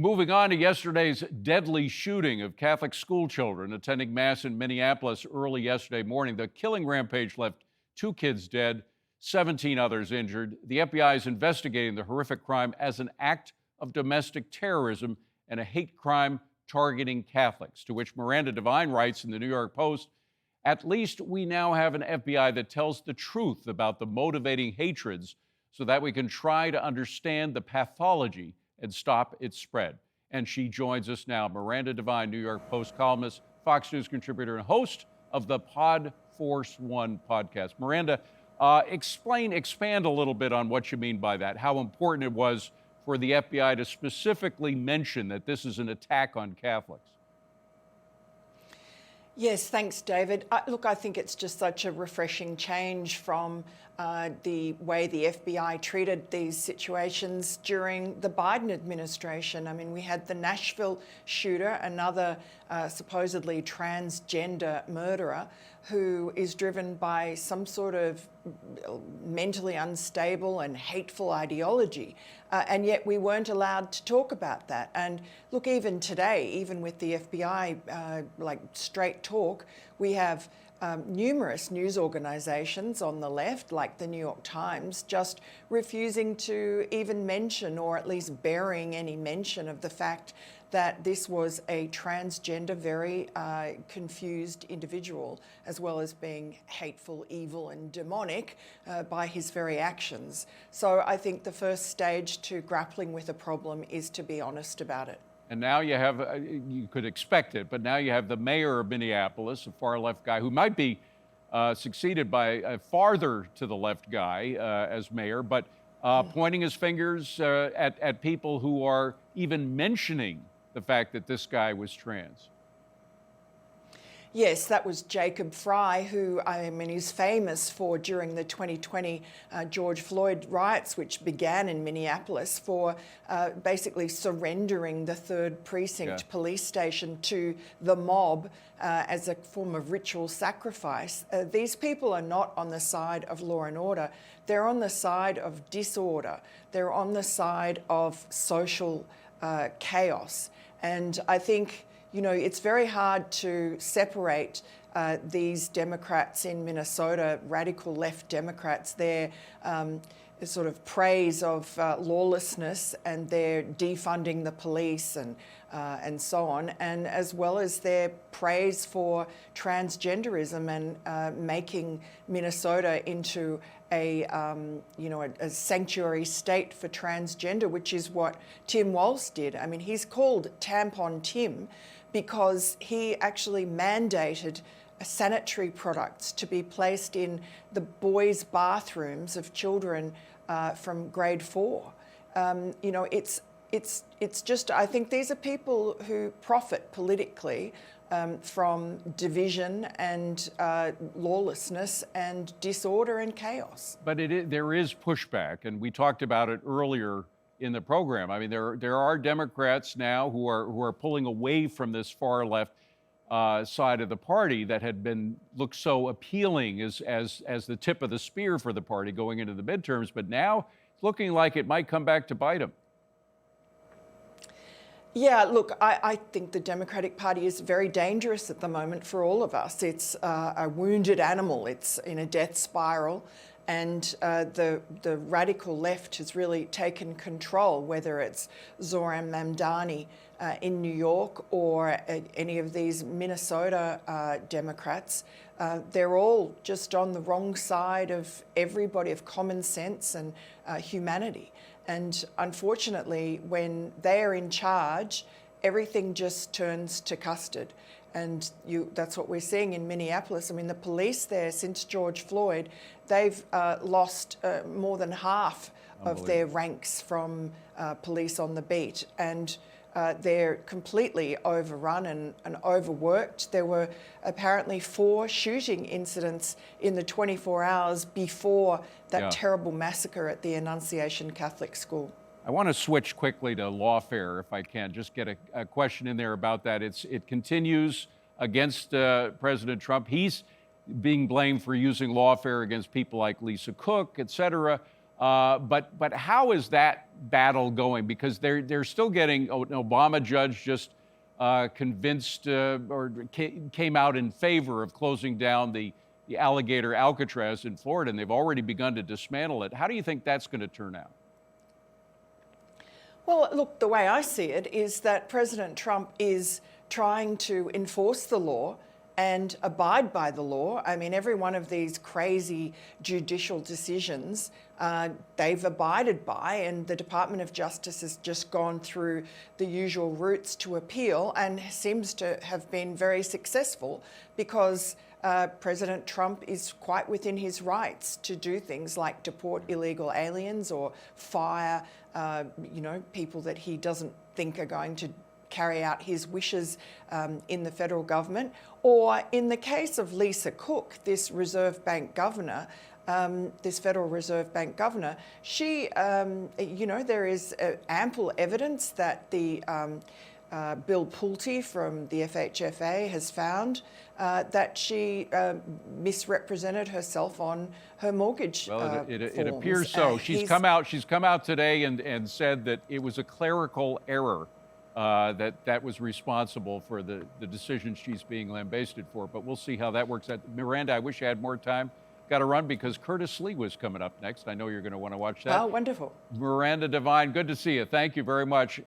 Moving on to yesterday's deadly shooting of Catholic school children attending Mass in Minneapolis early yesterday morning. The killing rampage left 2 kids dead, 17 others injured. The FBI is investigating the horrific crime as an act of domestic terrorism and a hate crime targeting Catholics, to which Miranda Devine writes in the New York Post, "At least we now have an FBI that tells the truth about the motivating hatreds so that we can try to understand the pathology and stop its spread." And she joins us now. Miranda Devine, New York Post columnist, Fox News contributor, and host of the Pod Force One podcast. Miranda, expand a little bit on what you mean by that, how important it was for the FBI to specifically mention that this is an attack on Catholics. Yes, thanks, David. Look, I think it's just such a refreshing change from the way the FBI treated these situations during the Biden administration. I mean, we had the Nashville shooter, another supposedly transgender murderer who is driven by some sort of mentally unstable and hateful ideology. And yet we weren't allowed to talk about that. And look, even today, even with the FBI, like straight talk, we have numerous news organizations on the left, like the New York Times, just refusing to even mention, or at least burying any mention of the fact that this was a transgender, very confused individual, as well as being hateful, evil, and demonic by his very actions. So I think the first stage to grappling with a problem is to be honest about it. And now you have, you could expect it, but now you have the mayor of Minneapolis, a far-left guy who might be succeeded by a farther to the left guy as mayor, but pointing his fingers at people who are even mentioning the fact that this guy was trans. Yes, that was Jacob Fry, who, I mean, is famous for, during the 2020 George Floyd riots, which began in Minneapolis, for basically surrendering the 3rd Precinct police station to the mob as a form of ritual sacrifice. These people are not on the side of law and order. They're on the side of disorder. They're on the side of social chaos. And I think, you know, it's very hard to separate these Democrats in Minnesota, radical left Democrats, their sort of praise of lawlessness and their defunding the police and so on, and as well as their praise for transgenderism and making Minnesota into a sanctuary state for transgender, which is what Tim Walz did. I mean, he's called Tampon Tim because he actually mandated sanitary products to be placed in the boys' bathrooms of children from grade 4. You know, it's just, I think these are people who profit politically from division and lawlessness and disorder and chaos. But there is pushback, and we talked about it earlier in the program. I mean, there are Democrats now who are pulling away from this far left side of the party that had looked so appealing as the tip of the spear for the party going into the midterms, but now it's looking like it might come back to bite them. Yeah, look, I think the Democratic Party is very dangerous at the moment for all of us. It's a wounded animal. It's in a death spiral. And the radical left has really taken control, whether it's Zohran Mamdani in New York or any of these Minnesota Democrats. They're all just on the wrong side of everybody, of common sense and humanity. And unfortunately, when they're in charge, everything just turns to custard. And that's what we're seeing in Minneapolis. I mean, the police there, since George Floyd, they've lost more than half of their ranks from police on the beat. And they're completely overrun and overworked. There were apparently 4 shooting incidents in the 24 hours before that terrible massacre at the Annunciation Catholic School. I want to switch quickly to Lawfare, if I can, just get a question in there about that. It continues against President Trump. He's being blamed for using Lawfare against people like Lisa Cook, et cetera. But how is that battle going? Because they're still getting an Obama judge just convinced or came out in favor of closing down the alligator Alcatraz in Florida, and they've already begun to dismantle it. How do you think that's going to turn out? Well, look, the way I see it is that President Trump is trying to enforce the law and abide by the law. I mean, every one of these crazy judicial decisions they've abided by, and the Department of Justice has just gone through the usual routes to appeal and seems to have been very successful because President Trump is quite within his rights to do things like deport illegal aliens or fire, people that he doesn't think are going to carry out his wishes in the federal government. Or in the case of Lisa Cook, this Reserve Bank governor, this Federal Reserve Bank governor, she, there is ample evidence that the Bill Pulte from the FHFA has found that she misrepresented herself on her mortgage Well, it forms. appears so. She's come out today and said that it was a clerical error that was responsible for the decision she's being lambasted for. But we'll see how that works out. Miranda, I wish I had more time. Got to run because Curtis Lee was coming up next. I know you're going to want to watch that. Oh, wonderful. Miranda Devine, good to see you. Thank you very much.